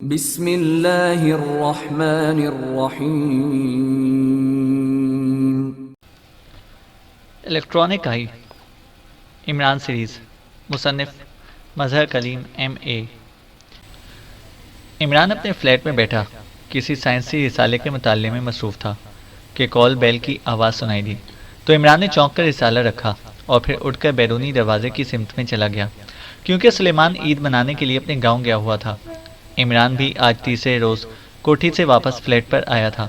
بسم اللہ الرحمن الرحیم۔ الیکٹرانک آئی عمران سیریز، مصنف مظہر کلیم MA۔ عمران اپنے فلیٹ میں بیٹھا کسی سائنسی رسالے کے مطالعے میں مصروف تھا کہ کال بیل کی آواز سنائی دی تو عمران نے چونک کر رسالہ رکھا اور پھر اٹھ کر بیرونی دروازے کی سمت میں چلا گیا، کیونکہ سلیمان عید منانے کے لیے اپنے گاؤں گیا ہوا تھا۔ عمران بھی آج تیسرے روز کوٹھی سے واپس فلیٹ پر آیا تھا۔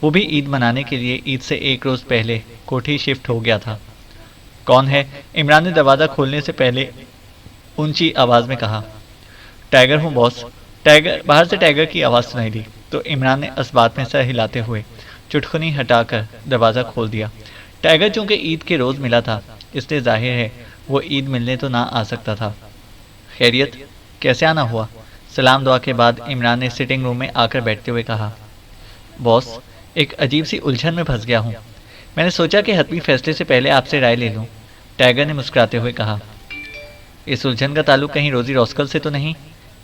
وہ بھی عید منانے کے لیے عید سے ایک روز پہلے کوٹھی شفٹ ہو گیا تھا۔ کون ہے؟ عمران نے دروازہ کھولنے سے پہلے اونچی آواز میں کہا۔ ٹائیگر ہوں باس۔ باہر سے ٹائیگر کی آواز سنائی دی تو عمران نے اسبات میں سر ہلاتے ہوئے چٹکنی ہٹا کر دروازہ کھول دیا۔ ٹائیگر چونکہ عید کے روز ملا تھا، اس لیے ظاہر ہے وہ عید ملنے تو نہ آ سکتا تھا۔ خیریت؟ کیسے آنا ہوا؟ سلام دعا کے بعد عمران نے سٹنگ روم میں آ کر بیٹھتے ہوئے کہا۔ باس، ایک عجیب سی الجھن میں پھنس گیا ہوں۔ میں نے سوچا کہ حتمی فیصلے سے پہلے آپ سے رائے لے لوں، ٹائیگر نے مسکراتے ہوئے کہا۔ اس الجھن کا تعلق کہیں روزی راسکل سے تو نہیں؟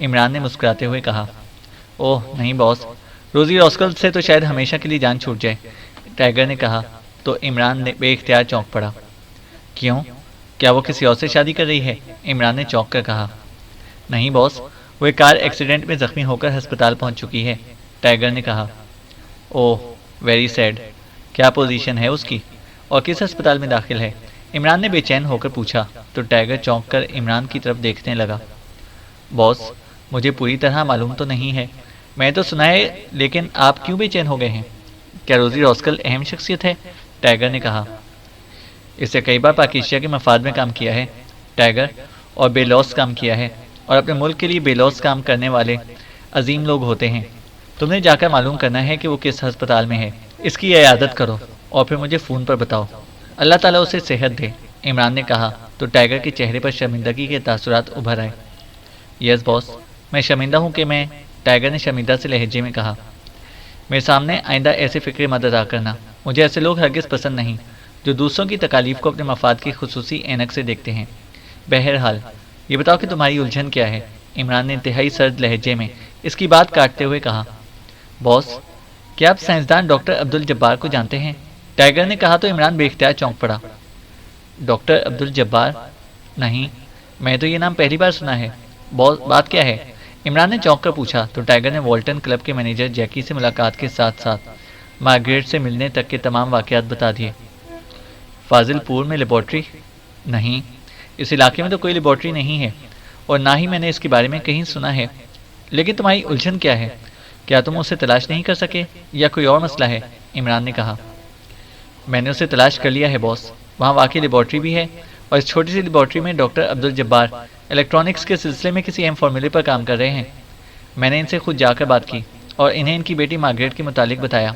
عمران نے مسکراتے ہوئے کہا۔ اوہ نہیں باس، روزی راسکل سے تو شاید ہمیشہ کے لیے جان چھوٹ جائے، ٹائیگر نے کہا تو عمران نے بے اختیار چونک پڑا۔ کیوں؟ کیا وہ کسی اور سے شادی کر رہی ہے؟ عمران نے چونک کر کہا۔ نہیں باس، وہ ایک کار ایکسیڈنٹ میں زخمی ہو کر ہسپتال پہنچ چکی ہے، ٹائیگر نے کہا۔ اوہ ویری سیڈ۔ کیا پوزیشن ہے اس کی اور کس ہسپتال میں داخل ہے؟ عمران نے بے چین ہو کر پوچھا تو ٹائیگر چونک کر عمران کی طرف دیکھنے لگا۔ باس، مجھے پوری طرح معلوم تو نہیں ہے، میں تو سنا ہے، لیکن آپ کیوں بے چین ہو گئے ہیں؟ کیا روزی راسکل اہم شخصیت ہے؟ ٹائیگر نے کہا۔ اس سے کئی بار پاکیزیہ کے مفاد میں کام کیا ہے، ٹائیگر، اور بے لوث کام کیا ہے، اور اپنے ملک کے لیے بے لوث کام کرنے والے عظیم لوگ ہوتے ہیں۔ تم نے جا کر معلوم کرنا ہے کہ وہ کس ہسپتال میں ہے، اس کی عیادت کرو اور پھر مجھے فون پر بتاؤ۔ اللہ تعالیٰ اسے صحت دے، عمران نے کہا تو ٹائیگر کے چہرے پر شرمندگی کے تاثرات ابھر آئے۔ یس باس، میں شرمندہ ہوں کہ میں، ٹائیگر نے شرمندہ سے لہجے میں کہا۔ میرے سامنے آئندہ ایسے فکرے مت ادا کرنا، مجھے ایسے لوگ ہرگز پسند نہیں جو دوسروں کی تکالیف کو اپنے مفاد کی خصوصی اینک سے دیکھتے ہیں۔ بہرحال یہ بتاؤ کہ تمہاری الجھن کیا ہے؟ عمران نے انتہائی سرد لہجے میں اس کی بات کاٹتے ہوئے کہا۔ باس، کیا آپ سائنسدان ڈاکٹر عبدالجبار کو جانتے ہیں؟ ٹائیگر نے کہا تو عمران بے اختیار چونک پڑا۔ ڈاکٹر عبدالجبار؟ نہیں، میں تو یہ نام پہلی بار سنا ہے، بات کیا ہے؟ عمران نے چونک کر پوچھا تو ٹائیگر نے والٹن کلب کے مینیجر جیکی سے ملاقات کے ساتھ ساتھ مارگریٹ سے ملنے تک کے تمام واقعات بتا دیے۔ فاضل پور میں لیبارٹری؟ نہیں، اس علاقے میں تو کوئی لیبارٹری نہیں ہے اور نہ ہی میں نے اس کے بارے میں کہیں سنا ہے۔ لیکن تمہاری الجھن کیا ہے؟ کیا تم اسے تلاش نہیں کر سکے یا کوئی اور مسئلہ ہے؟ عمران نے کہا۔ میں نے اسے تلاش کر لیا ہے باس، وہاں واقعی لیبارٹری بھی ہے، اور اس چھوٹی سی لیبارٹری میں ڈاکٹر عبدالجبار الیکٹرانکس کے سلسلے میں کسی اہم فارمولے پر کام کر رہے ہیں۔ میں نے ان سے خود جا کر بات کی اور انہیں ان کی بیٹی مارگریٹ کے متعلق بتایا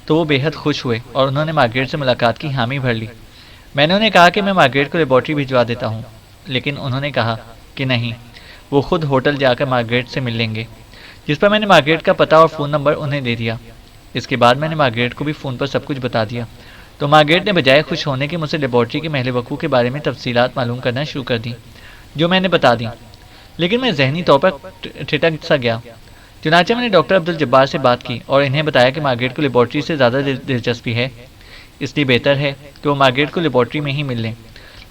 تو وہ بے حد خوش ہوئے اور انہوں نے مارگریٹ سے ملاقات کی حامی بھر لی۔ میں نے انہیں کہا کہ میں مارگریٹ کو لیبارٹری بھجوا دیتا ہوں، لیکن انہوں نے کہا کہ نہیں، وہ خود ہوٹل جا کر مارگریٹ سے مل لیں گے، جس پر میں نے مارگریٹ کا پتہ اور فون نمبر انہیں دے دیا۔ اس کے بعد میں نے مارگریٹ کو بھی فون پر سب کچھ بتا دیا تو مارگریٹ نے بجائے خوش ہونے کے مجھ سے لیبارٹری کے محل وقوع کے بارے میں تفصیلات معلوم کرنا شروع کر دیں، جو میں نے بتا دیں، لیکن میں ذہنی طور پر ٹھٹک سا گیا۔ چنانچہ میں نے ڈاکٹر عبدالجبار سے بات کی اور انہیں بتایا کہ مارگریٹ کو لیبارٹری سے زیادہ دلچسپی ہے، اس لیے بہتر ہے کہ وہ مارگریٹ کو لیبارٹری میں ہی مل لیں۔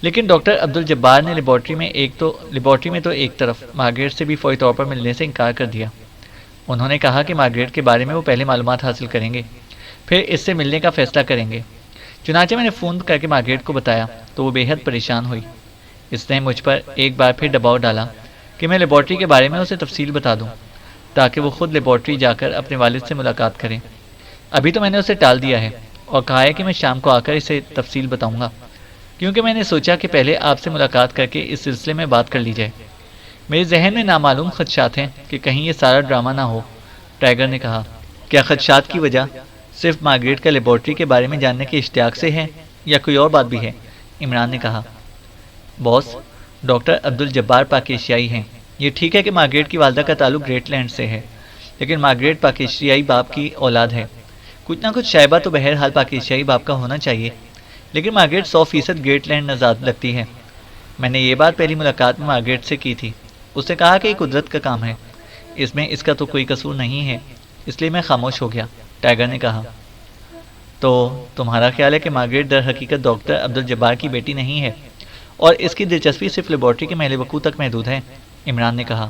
لیکن ڈاکٹر عبدالجبار نے لیبارٹری میں تو ایک طرف مارگریٹ سے بھی فوری طور پر ملنے سے انکار کر دیا۔ انہوں نے کہا کہ مارگریٹ کے بارے میں وہ پہلے معلومات حاصل کریں گے، پھر اس سے ملنے کا فیصلہ کریں گے۔ چنانچہ میں نے فون کر کے مارگریٹ کو بتایا تو وہ بے حد پریشان ہوئی۔ اس نے مجھ پر ایک بار پھر دباؤ ڈالا کہ میں لیبارٹری کے بارے میں اسے تفصیل بتا دوں تاکہ وہ خود لیبارٹری جا کر اپنے والد سے ملاقات کریں۔ ابھی تو میں نے اسے ٹال دیا ہے اور کہا ہے کہ میں شام کو آ کر اسے تفصیل بتاؤں گا، کیونکہ میں نے سوچا کہ پہلے آپ سے ملاقات کر کے اس سلسلے میں بات کر لی جائے۔ میرے ذہن میں نامعلوم خدشات ہیں کہ کہیں یہ سارا ڈرامہ نہ ہو، ٹائیگر نے کہا۔ کیا خدشات کی وجہ صرف مارگریٹ کا لیبارٹری کے بارے میں جاننے کے اشتیاق سے ہے یا کوئی اور بات بھی ہے؟ عمران نے کہا۔ باس، ڈاکٹر عبدالجبار پاکیزیائی ہیں۔ یہ ٹھیک ہے کہ مارگریٹ کی والدہ کا تعلق گریٹ لینڈ سے ہے، لیکن مارگریٹ پاکیزیائی باپ کی اولاد ہے۔ کچھ نہ کچھ شائبہ تو بہرحال پاکیزیائی باپ کا ہونا چاہیے، لیکن مارگریٹ 100% گریٹ لینڈ نژاد لگتی ہے۔ میں نے یہ بات پہلی ملاقات میں مارگریٹ سے کی تھی، اس نے کہا کہ یہ قدرت کا کام ہے، اس میں اس کا تو کوئی قصور نہیں ہے، اس لیے میں خاموش ہو گیا۔ ٹائیگر نے کہا، تو تمہارا خیال ہے کہ مارگریٹ در حقیقت ڈاکٹر عبدالجبار کی بیٹی نہیں ہے اور اس کی دلچسپی صرف لیبارٹری کے محل وقوع تک محدود ہے؟ عمران نے کہا۔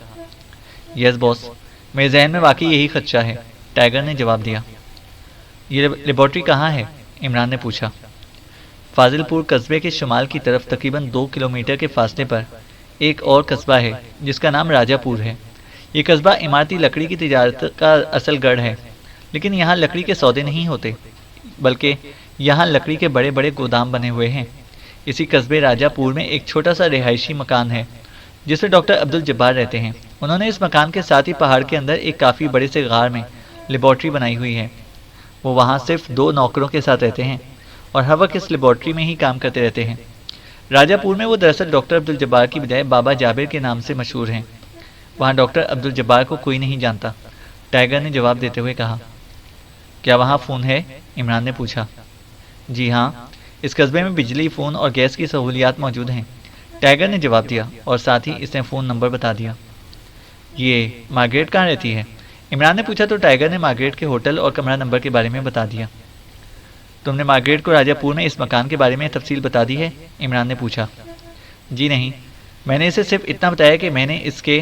یس باس، میرے ذہن میں واقعی یہی خدشہ ہے، ٹائیگر نے جواب دیا۔ یہ لیبارٹری کہاں ہے؟ عمران نے پوچھا۔ فاضل پور قصبے کے شمال کی طرف تقریباً 2 کلومیٹر کے فاصلے پر ایک اور قصبہ ہے جس کا نام راجہ پور ہے۔ یہ قصبہ عمارتی لکڑی کی تجارت کا اصل گڑھ ہے، لیکن یہاں لکڑی کے سودے نہیں ہوتے، بلکہ یہاں لکڑی کے بڑے بڑے گودام بنے ہوئے ہیں۔ اسی قصبے راجہ پور میں ایک چھوٹا سا رہائشی مکان ہے جس میں ڈاکٹر عبدالجبار رہتے ہیں۔ انہوں نے اس مکان کے ساتھ ہی پہاڑ کے اندر ایک کافی بڑے سے غار میں لیبارٹری بنائی ہوئی ہے۔ وہ وہاں صرف 2 نوکروں کے ساتھ رہتے ہیں اور ہر وقت اس لیبارٹری میں ہی کام کرتے رہتے ہیں۔ راجہ پور میں وہ دراصل ڈاکٹر عبدالجبار کی بجائے بابا جابر کے نام سے مشہور ہیں۔ وہاں ڈاکٹر عبدالجبار کو کوئی نہیں جانتا، ٹائیگر نے جواب دیتے ہوئے کہا۔ کیا وہاں فون ہے؟ عمران نے پوچھا۔ جی ہاں، اس قصبے میں بجلی، فون اور گیس کی سہولیات موجود ہیں، ٹائیگر نے جواب دیا، اور ساتھ ہی اس نے فون نمبر بتا دیا۔ یہ مارگریٹ کہاں رہتی ہے؟ عمران نے پوچھا تو ٹائیگر نے مارگریٹ کے ہوٹل اور کمرہ نمبر کے بارے میں بتا دیا۔ تم نے مارگریٹ کو راجہ پور میں اس مکان کے بارے میں تفصیل بتا دی ہے؟ عمران نے پوچھا۔ جی نہیں، میں نے اسے صرف اتنا بتایا کہ میں نے اس کے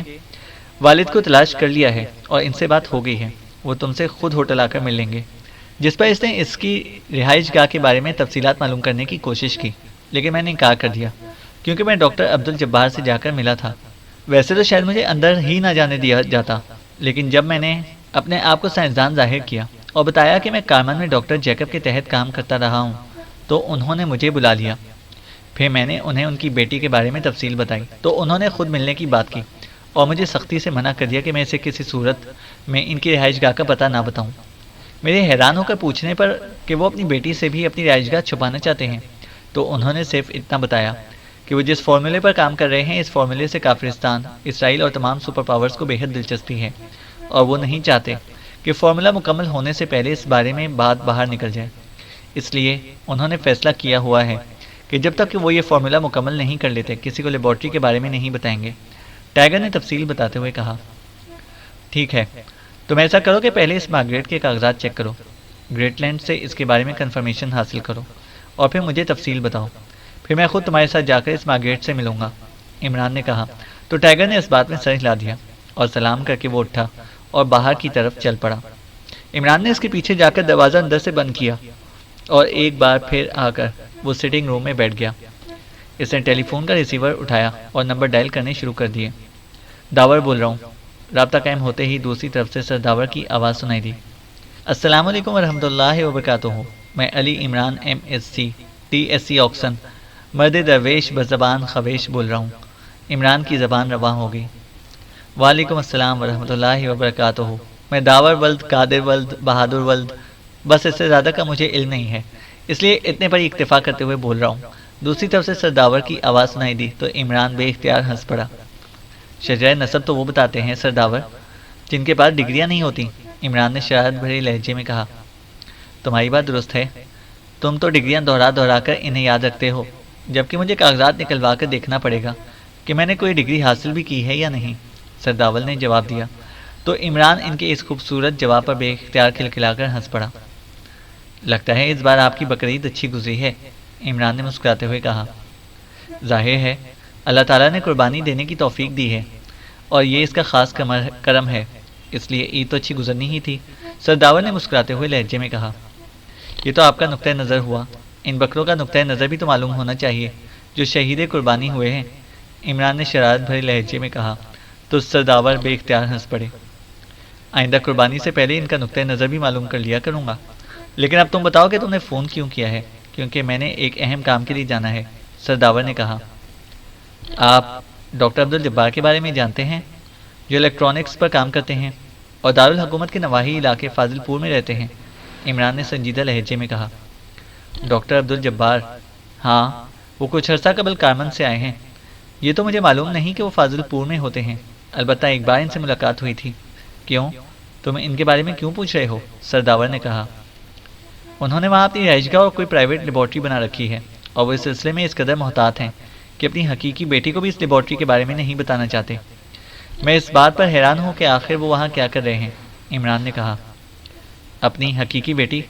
والد کو تلاش کر لیا ہے اور ان سے بات ہو گئی ہے، وہ تم سے خود ہوٹل آ کر مل لیں گے۔ جس پر اس نے اس کی رہائش گاہ کے بارے میں تفصیلات معلوم کرنے کی کوشش کی، لیکن میں نے انکار کر دیا کیونکہ میں ڈاکٹر عبدالجبار سے جا کر ملا تھا۔ ویسے تو شاید مجھے اندر ہی نہ جانے دیا جاتا، لیکن جب میں نے اپنے آپ کو سائنسدان ظاہر کیا اور بتایا کہ میں کارمن میں ڈاکٹر جیکب کے تحت کام کرتا رہا ہوں تو انہوں نے مجھے بلا لیا۔ پھر میں نے انہیں ان کی بیٹی کے بارے میں تفصیل بتائی تو انہوں نے خود ملنے کی بات کی اور مجھے سختی سے منع کر دیا کہ میں اسے کسی صورت میں ان کی رہائش گاہ کا پتہ نہ بتاؤں۔ میرے حیران ہو کر پوچھنے پر کہ وہ اپنی بیٹی سے بھی اپنی رہائش گاہ چھپانا چاہتے ہیں تو انہوں نے صرف اتنا بتایا کہ وہ جس فارمولے پر کام کر رہے ہیں اس فارمولے سے کافرستان، اسرائیل اور تمام سپر پاورز کو بے حد دلچسپی ہے اور وہ نہیں چاہتے کہ فارمولہ مکمل ہونے سے پہلے اس بارے میں بات باہر نکل جائے۔ اس لیے انہوں نے فیصلہ کیا ہوا ہے کہ جب تک کہ وہ یہ فارمولہ مکمل نہیں کر لیتے کسی کو لیبارٹری کے بارے میں نہیں بتائیں گے، ٹائیگر نے تفصیل بتاتے ہوئے کہا۔ ٹھیک ہے، تم ایسا کرو کہ پہلے اس مارگریٹ کے کاغذات چیک کرو، گریٹ لینڈ سے اس کے بارے میں کنفرمیشن حاصل کرو اور پھر مجھے تفصیل بتاؤ، پھر میں خود تمہارے ساتھ جا کر اس مارگریٹ سے ملوں گا، عمران نے کہا۔ تو ٹائیگر نے اس بات میں سر ہلا دیا اور سلام کر کے وہ اٹھا اور باہر کی طرف چل پڑا۔ عمران نے اس کے پیچھے جا کر دروازہ اندر سے بند کیا اور ایک بار پھر آ کر وہ سٹنگ روم میں بیٹھ گیا۔ اس نے ٹیلی فون کا ریسیور اٹھایا اور نمبر ڈائل کرنے شروع کر دیے۔ داور بول رہا ہوں۔ رابطہ قائم ہوتے ہی دوسری طرف سے سر داور کی آواز سنائی دی۔ السلام علیکم ورحمۃ اللہ وبرکاتہ، میں علی عمران MSc TSC آکسن مرد درویش بزبان خویش بول رہا ہوں۔ عمران کی زبان رواں ہو گئی۔ وعلیکم السلام ورحمۃ اللہ وبرکاتہ، میں داور ولد قادر ولد بہادر ولد، بس اس سے زیادہ کا مجھے علم نہیں ہے، اس لیے اتنے پر ہی اکتفا کرتے ہوئے بول رہا ہوں۔ دوسری طرف سے سر داور کی آواز سنائی دی تو عمران بے اختیار ہنس پڑا۔ شجرہ نسب تو وہ بتاتے ہیں سر داور جن کے پاس ڈگریاں نہیں ہوتی، عمران نے شرارت بھرے لہجے میں کہا۔ تمہاری بات درست ہے، تم تو ڈگریاں دہرا دہرا کر انہیں یاد رکھتے ہو، جبکہ مجھے کاغذات نکلوا کر دیکھنا پڑے گا کہ میں نے کوئی ڈگری حاصل بھی کی ہے یا نہیں، سر داور نے جواب دیا۔ تو عمران ان کے اس خوبصورت جواب پر بے اختیار کھلکھلا کر ہنس پڑا۔ لگتا ہے اس بار آپ کی بقرعید اچھی گزری ہے، عمران نے مسکراتے ہوئے کہا۔ ظاہر ہے اللہ تعالیٰ نے قربانی دینے کی توفیق دی ہے اور یہ اس کا خاص کرم ہے، اس لیے عید تو اچھی گزرنی ہی تھی، سر داور نے مسکراتے ہوئے لہجے میں کہا۔ یہ تو آپ کا نقطۂ نظر ہوا، ان بکروں کا نقطۂ نظر بھی تو معلوم ہونا چاہیے جو شہید قربانی ہوئے ہیں، عمران نے شرارت بھرے لہجے میں کہا تو سر داور بے اختیار ہنس پڑے۔ آئندہ قربانی سے پہلے ان کا نقطۂ نظر بھی معلوم کر لیا کروں گا، لیکن اب تم بتاؤ کہ تم نے فون کیوں کیا ہے؟ کیونکہ میں نے ایک اہم کام کے لیے جانا ہے، سر داور نے کہا۔ آپ ڈاکٹر عبدالجبار کے بارے میں جانتے ہیں جو الیکٹرانکس پر کام کرتے ہیں اور دارالحکومت کے نواحی علاقے فاضل پور میں رہتے ہیں، عمران نے سنجیدہ لہجے میں کہا۔ ڈاکٹر عبدالجبار؟ ہاں، وہ کچھ عرصہ قبل کارمن سے آئے ہیں، یہ تو مجھے معلوم نہیں کہ وہ فاضل پور میں ہوتے ہیں، البتہ ایک بار ان سے ملاقات ہوئی تھی۔ کیوں؟ تم ان کے بارے میں کیوں پوچھ رہے ہو؟ سر داور نے کہا۔ انہوں نے وہاں اپنی رہائش گاہ اور کوئی پرائیویٹ لیبارٹری بنا رکھی ہے اور وہ اس سلسلے میں اس قدر محتاط ہیں کہ اپنی حقیقی بیٹی کو بھی اس لیبارٹری کے بارے میں نہیں بتانا چاہتے۔ میں اس بات پر حیران ہوں کہ آخر وہ وہاں کیا کر رہے ہیں، عمران نے کہا۔ اپنی حقیقی بیٹی؟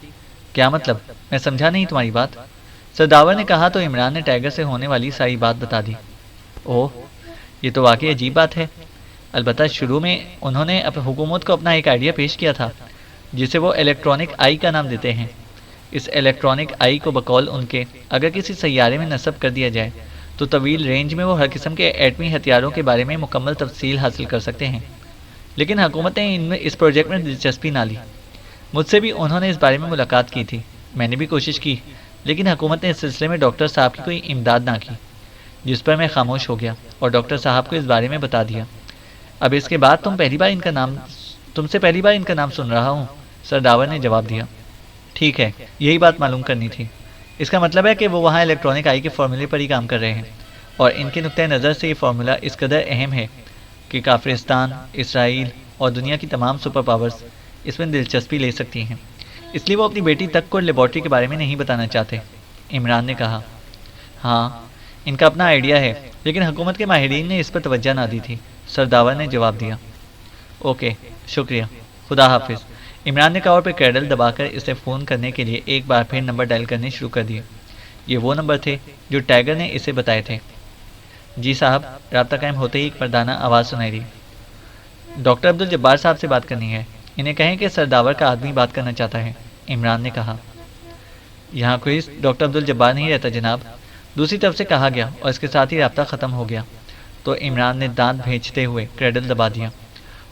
کیا مطلب؟ میں سمجھا نہیں تمہاری بات، سرداور نے کہا تو عمران نے ٹائیگر سے ہونے والی ساری بات بتا دی۔ اوہ، یہ تو واقعی عجیب بات ہے۔ البتہ شروع میں انہوں نے حکومت کو اپنا ایک آئیڈیا پیش کیا تھا جسے وہ الیکٹرانک آئی کا نام دیتے ہیں۔ اس الیکٹرانک آئی کو بقول ان کے اگر کسی سیارے میں نصب کر دیا جائے تو طویل رینج میں وہ ہر قسم کے ایٹمی ہتھیاروں کے بارے میں مکمل تفصیل حاصل کر سکتے ہیں۔ لیکن حکومت نے ان میں اس پروجیکٹ میں دلچسپی نہ لی۔ مجھ سے بھی انہوں نے اس بارے میں ملاقات کی تھی، میں نے بھی کوشش کی، لیکن حکومت نے اس سلسلے میں ڈاکٹر صاحب کی کوئی امداد نہ کی، جس پر میں خاموش ہو گیا اور ڈاکٹر صاحب کو اس بارے میں بتا دیا۔ اب اس کے بعد تم سے پہلی بار ان کا نام سن رہا ہوں، سرداور نے جواب دیا۔ ٹھیک ہے، یہی بات معلوم کرنی تھی۔ اس کا مطلب ہے کہ وہ وہاں الیکٹرانک آئی کے فارمولے پر ہی کام کر رہے ہیں، اور ان کے نقطۂ نظر سے یہ فارمولہ اس قدر اہم ہے کہ کافرستان، اسرائیل اور دنیا کی تمام سپر پاورز اس میں دلچسپی لے سکتی ہیں۔ اس لیے وہ اپنی بیٹی تک کو لیبارٹری کے بارے میں نہیں بتانا چاہتے، عمران نے کہا۔ ہاں، ان کا اپنا آئیڈیا ہے، لیکن حکومت کے ماہرین نے اس پر توجہ نہ دی تھی، سرداور نے جواب دیا۔ اوکے، شکریہ، خدا حافظ، عمران نے کہا اور پھر کیڈل دبا کر اسے فون کرنے کے لیے ایک بار پھر نمبر ڈائل کرنے شروع کر دیے۔ یہ وہ نمبر تھے جو ٹائیگر نے اسے بتائے تھے۔ جی صاحب، رابطہ قائم ہوتے ہی ایک مردانہ آواز سنائی دی۔ ڈاکٹر عبدالجبار صاحب سے بات کرنی ہے، انہیں کہیں کہ سرداور کا آدمی بات کرنا چاہتا ہے، عمران نے کہا۔ یہاں کوئی ڈاکٹر عبدالجبار نہیں رہتا جناب، دوسری طرف سے کہا گیا، اور اس کے ساتھ ہی رابطہ ختم ہو گیا۔ تو عمران نے دانت بھینچتے ہوئے کریڈل دبا دیا۔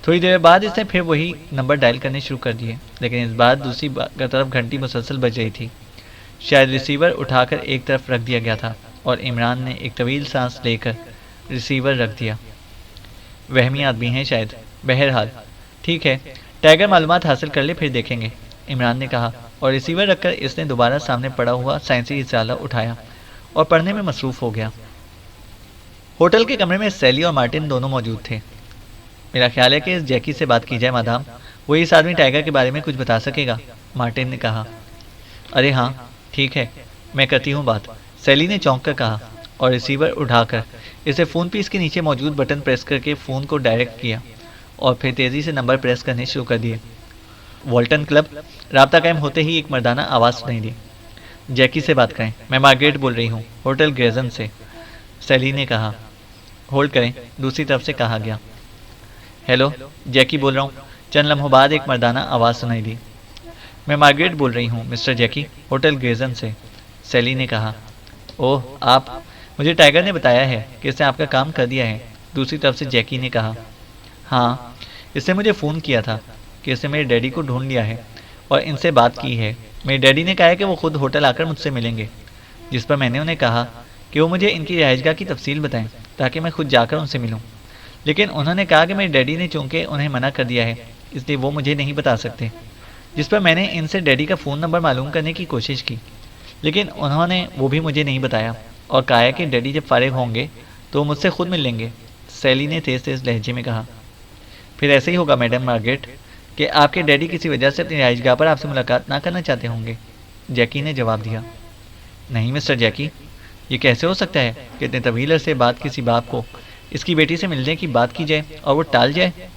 تھوڑی دیر بعد اس نے پھر وہی نمبر ڈائل کرنے شروع کر دیے، لیکن اس بار دوسری طرف گھنٹی مسلسل بج رہی تھی۔ شاید ریسیور اٹھا کر ایک طرف رکھ دیا گیا تھا، اور عمران نے ایک طویل سانس لے کر ریسیور رکھ دیا۔ وہمی آدمی ہیں شاید، بہرحال ٹھیک ہے، ٹائیگر معلومات حاصل کر لے پھر دیکھیں گے، عمران نے کہا، اور ریسیور رکھ کر اس نے دوبارہ سامنے پڑا ہوا سائنسی رسالہ اٹھایا اور پڑھنے میں مصروف ہو گیا۔ ہوٹل کے کمرے میں سیلی اور مارٹن دونوں موجود تھے۔ میرا خیال ہے کہ اس جیکی سے بات کی جائے مادام، وہ اس آدمی ٹائیگر کے بارے میں کچھ بتا سکے گا، مارٹن نے کہا۔ ارے ہاں، ٹھیک ہے، میں کرتی ہوں بات، سیلی نے چونک کر کہا، اور ریسیور اٹھا کر اسے فون پیس کے نیچے موجود بٹن پریس کر کے فون کو ڈائریکٹ کیا، اور پھر تیزی سے نمبر پریس کرنے شروع کر دیے۔ والٹن کلب، رابطہ قائم ہوتے ہی ایک مردانہ آواز سنائی دی۔ جیکی سے بات کریں، میں مارگریٹ بول رہی ہوں، ہوٹل گریزن سے، سیلی نے کہا۔ ہولڈ کریں، دوسری طرف سے کہا گیا۔ ہیلو، جیکی بول رہا ہوں، چند لمحوں بعد ایک مردانہ آواز سنائی دی۔ میں مارگریٹ بول رہی ہوں مسٹر جیکی، ہوٹل گریزن سے، سیلی نے کہا۔ اوہ، آپ، مجھے ٹائیگر نے بتایا ہے کہ اس نے آپ کا کام کر دیا ہے، دوسری طرف سے جیکی نے کہا۔ ہاں، اس نے مجھے فون کیا تھا کہ اس نے میرے ڈیڈی کو ڈھونڈ لیا ہے اور ان سے بات کی ہے۔ میرے ڈیڈی نے کہا ہے کہ وہ خود ہوٹل آ کر مجھ سے ملیں گے، جس پر میں نے انہیں کہا کہ وہ مجھے ان کی رہائش گاہ کی تفصیل بتائیں تاکہ میں خود جا کر ان سے ملوں، لیکن انہوں نے کہا کہ میرے ڈیڈی نے چونکہ انہیں منع کر دیا ہے اس لیے وہ مجھے نہیں بتا سکتے، جس پر میں نے ان سے ڈیڈی کا فون نمبر معلوم کرنے کی کوشش کی، لیکن انہوں نے وہ بھی مجھے نہیں بتایا اور کہا ہے کہ ڈیڈی جب فارغ ہوں گے تو وہ مجھ سے خود مل لیں گے، سیلی نے تیز تیز لہجے میں کہا۔ پھر ایسے ہی ہوگا میڈم مارگریٹ کہ آپ کے ڈیڈی کسی وجہ سے اپنی رہائش گاہ پر آپ سے ملاقات نہ کرنا چاہتے ہوں گے، جیکی نے جواب دیا۔ نہیں مسٹر جیکی، یہ کیسے ہو سکتا ہے کہ اتنے طویل عرصے بعد کسی باپ کو اس کی بیٹی سے ملنے کی بات کی جائے اور وہ ٹال جائے؟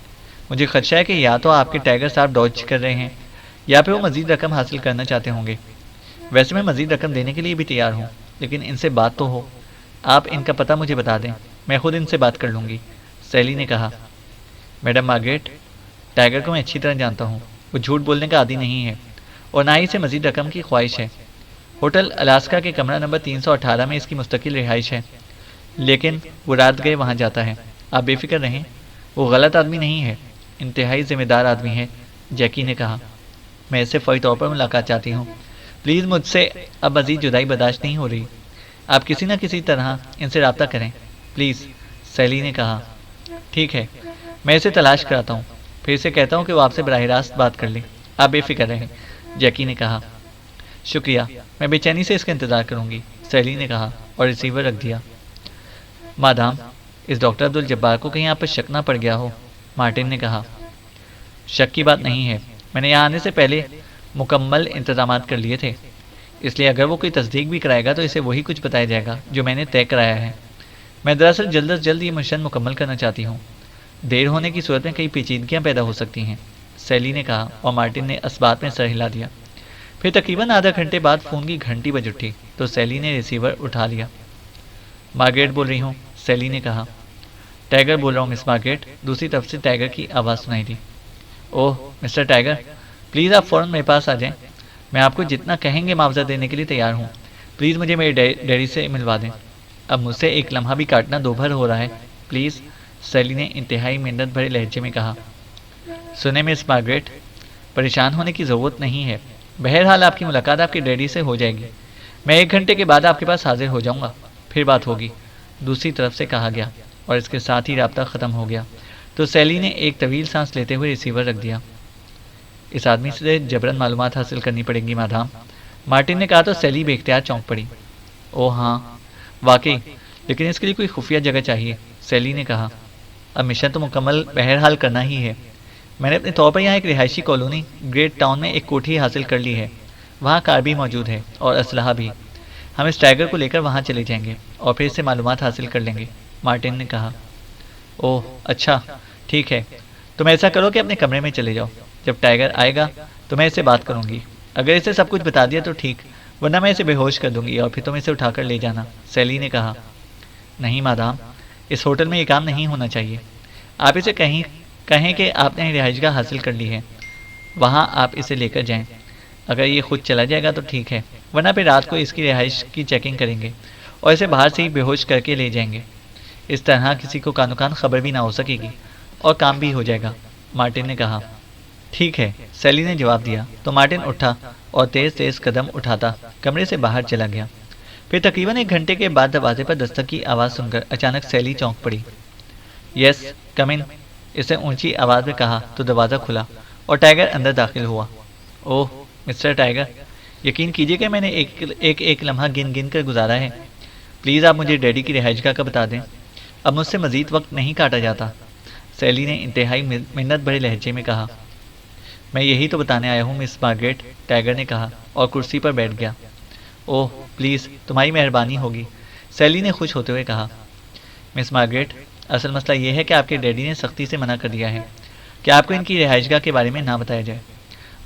مجھے خدشہ ہے کہ یا تو آپ کے ٹائیگر صاحب ڈوج کر رہے ہیں یا پھر وہ مزید رقم حاصل کرنا چاہتے ہوں گے۔ ویسے میں مزید رقم دینے کے لیے بھی تیار ہوں، لیکن ان سے بات تو ہو، آپ ان کا پتہ مجھے بتا دیں، میں خود ان سے بات کر لوں گی، سیلی نے کہا۔ میڈم مارگریٹ، ٹائیگر کو میں اچھی طرح جانتا ہوں، وہ جھوٹ بولنے کا عادی نہیں ہے اور نہ ہی اسے مزید رقم کی خواہش ہے۔ ہوٹل الاسکا کے کمرہ نمبر 318 میں اس کی مستقل رہائش ہے، لیکن وہ رات گئے وہاں جاتا ہے۔ آپ بے فکر رہیں، وہ غلط آدمی نہیں ہے، انتہائی ذمہ دار آدمی ہے، جیکی نے کہا۔ میں اس سے فوری طور پر ملاقات چاہتی ہوں، پلیز مجھ سے اب مزید جدائی برداشت نہیں ہو رہی، آپ کسی نہ کسی طرح ان سے رابطہ کریں پلیز، سیلی نے کہا۔ ٹھیک ہے، میں اسے تلاش کراتا ہوں، پھر اسے کہتا ہوں کہ وہ آپ سے براہ راست بات کر لے، آپ بے فکر رہیں، جیکی نے کہا۔ شکریہ، میں بے چینی سے اس کا انتظار کروں گی، سیلی نے کہا اور ریسیور رکھ دیا۔ مادام، اس ڈاکٹر عبدالجبار کو کہیں آپ پر شک نہ پڑ گیا ہو، مارٹن نے کہا۔ شک کی بات نہیں ہے، میں نے یہاں آنے سے پہلے مکمل انتظامات کر لیے تھے، اس لیے اگر وہ کوئی تصدیق بھی کرائے گا تو اسے وہی کچھ بتایا جائے گا جو میں نے طے کرایا ہے۔ میں دراصل جلد از جلد یہ مشن مکمل کرنا چاہتی ہوں۔ دیر ہونے کی صورت میں کئی پیچیدگیاں پیدا ہو سکتی ہیں، سیلی نے کہا، اور مارٹن نے اسبات میں سر ہلا دیا۔ پھر تقریباً آدھا گھنٹے بعد فون کی گھنٹی بج اٹھی تو سیلی نے ریسیور اٹھا لیا۔ مارگریٹ بول رہی ہوں، سیلی نے کہا۔ ٹائیگر بول رہا ہوں مس مارگریٹ، دوسری طرف سے ٹائیگر کی آواز سنائی دی۔ اوہ مسٹر ٹائیگر، پلیز آپ فوراً میرے پاس آ جائیں، میں آپ کو جتنا کہیں گے معاوضہ دینے کے لیے تیار ہوں، پلیز مجھے میرے ڈیڈی سے ملوا دیں، اب مجھ سے ایک لمحہ بھی کاٹنا دوبھر ہو رہا ہے، پلیز، سیلی نے انتہائی منت بھرے لہجے میں کہا۔ سنیں مس مارگریٹ، پریشان ہونے کی ضرورت نہیں ہے، بہرحال آپ کی ملاقات آپ کے ڈیڈی سے ہو جائے گی، میں 1 گھنٹے کے بعد آپ کے پاس حاضر ہو جاؤں گا، پھر بات ہوگی، دوسری طرف سے کہا گیا، اور اس کے ساتھ ہی رابطہ ختم ہو گیا تو سیلی نے ایک طویل سانس لیتے ہوئے ریسیور رکھ دیا۔ اس آدمی سے جبراً معلومات حاصل کرنی پڑیں گی مادام، مارٹن نے کہا تو سیلی بے اختیار چونک پڑی۔ او ہاں واقعی، لیکن اس کے لیے کوئی خفیہ جگہ چاہیے، سیلی نے کہا۔ اب مشن تو مکمل بہرحال کرنا ہی ہے، میں نے اپنے طور پر یہاں ایک رہائشی کالونی گریٹ ٹاؤن میں ایک کوٹھی حاصل کر لی ہے، وہاں کار بھی موجود ہے اور اسلحہ بھی، ہم اس ٹائیگر کو لے کر وہاں چلے جائیں گے اور پھر اس سے معلومات حاصل کر لیں گے، مارٹن نے کہا۔ اوہ اچھا ٹھیک ہے، تم ایسا کرو کہ اپنے کمرے میں چلے جاؤ، جب ٹائیگر آئے گا تو میں اس سے بات کروں گی، اگر اسے سب کچھ بتا دیا تو ٹھیک، ورنہ میں اسے بے ہوش کر دوں گی اور پھر تم اسے اٹھا کر لے جانا، سیلی نے کہا۔ نہیں مادام، اس ہوٹل میں یہ کام نہیں ہونا چاہیے، آپ اسے کہیں کہ آپ نے رہائش گاہ حاصل کر لی ہے، وہاں آپ اسے لے کر جائیں، اگر یہ خود چلا جائے گا تو ٹھیک ہے، ورنہ پھر رات کو اس کی رہائش کی چیکنگ کریں گے اور اسے باہر سے ہی بے ہوش کر کے لے جائیں گے، اس طرح کسی کو کانو کان خبر بھی نہ ہو سکے گی اور کام بھی ہو جائے گا، مارٹن نے کہا۔ ٹھیک ہے، سیلی نے جواب دیا تو مارٹن اٹھا اور تیز تیز قدم اٹھاتا کمرے سے باہر چلا گیا۔ پھر تقریباً 1 گھنٹے کے بعد دروازے پر دستک کی آواز سن کر اچانک سیلی چونک پڑی۔ یس کم ان، اس نے اونچی آواز میں کہا تو دروازہ کھلا اور ٹائیگر اندر داخل ہوا۔ اوہ مسٹر ٹائیگر، یقین کیجیے کہ میں نے ایک لمحہ گن گن کر گزارا ہے، پلیز آپ مجھے ڈیڈی کی رہائش گاہ کا بتا دیں، اب مجھ سے مزید وقت نہیں کاٹا جاتا، سیلی نے انتہائی منت بھرے لہجے میں کہا۔ میں یہی تو بتانے آیا ہوں مس مارگریٹ، ٹائیگر نے کہا اور کرسی پر بیٹھ گیا۔ اوہ پلیز تمہاری مہربانی ہوگی، سیلی نے خوش ہوتے ہوئے کہا۔ مس مارگریٹ، اصل مسئلہ یہ ہے کہ آپ کے ڈیڈی نے سختی سے منع کر دیا ہے کہ آپ کو ان کی رہائش گاہ کے بارے میں نہ بتایا جائے،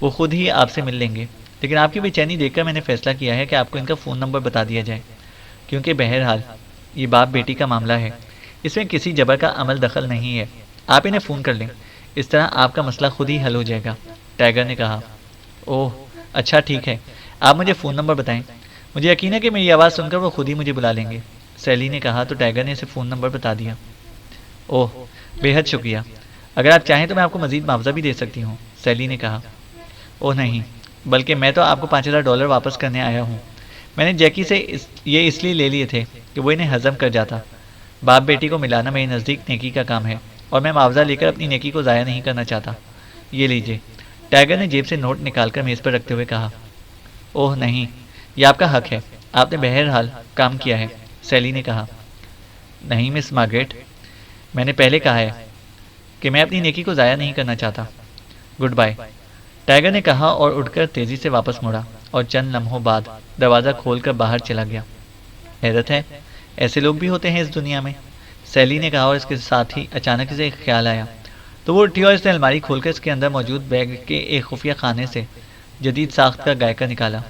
وہ خود ہی آپ سے مل لیں گے، لیکن آپ کی بے چینی دیکھ کر میں نے فیصلہ کیا ہے کہ آپ کو ان کا فون نمبر بتا دیا جائے، کیونکہ بہرحال یہ باپ بیٹی کا معاملہ ہے، اس میں کسی جبر کا عمل دخل نہیں ہے، آپ انہیں فون کر لیں، اس طرح آپ کا مسئلہ خود ہی حل ہو جائے گا، ٹائیگر نے کہا۔ اوہ اچھا ٹھیک ہے، آپ مجھے فون نمبر بتائیں، مجھے یقین ہے کہ میری آواز سن کر وہ خود ہی مجھے بلا لیں گے، سیلی نے کہا تو ٹائیگر نے اسے فون نمبر بتا دیا۔ اوہ بے حد شکریہ، اگر آپ چاہیں تو میں آپ کو مزید معاوضہ بھی دے سکتی ہوں، سیلی نے کہا۔ اوہ نہیں، بلکہ میں تو آپ کو $5000 واپس کرنے آیا ہوں، میں نے جیکی سے یہ اس لیے لے لیے تھے کہ وہ انہیں ہضم کر جاتا، باپ بیٹی کو ملانا میرے نزدیک نیکی کا کام ہے اور میں معاوضہ لے کر اپنی نیکی کو ضائع نہیں کرنا چاہتا، یہ لیجیے، ٹائیگر نے جیب سے نوٹ نکال کر میز پر رکھتے ہوئے کہا۔ اوہ نہیں، یہ آپ کا حق ہے، آپ نے بہرحال کام کیا ہے، سیلی نے کہا۔ نہیں مس مارگریٹ، میں نے پہلے کہا ہے کہ میں اپنی نیکی کو ضائع نہیں کرنا چاہتا، گڈ بائے، ٹائیگر نے کہا اور اٹھ کر تیزی سے واپس مڑا اور چند لمحوں بعد دروازہ کھول کر باہر چلا گیا۔ حیرت ہے، ایسے لوگ بھی ہوتے ہیں اس دنیا میں، سیلی نے کہا اور اس کے ساتھ ہی اچانک اسے ایک خیال آیا تو وہ اٹھی اور اس نے الماری کھول کر اس کے اندر موجود بیگ کے ایک خفیہ خانے سے جدید ساخت کا گائیکر نکالا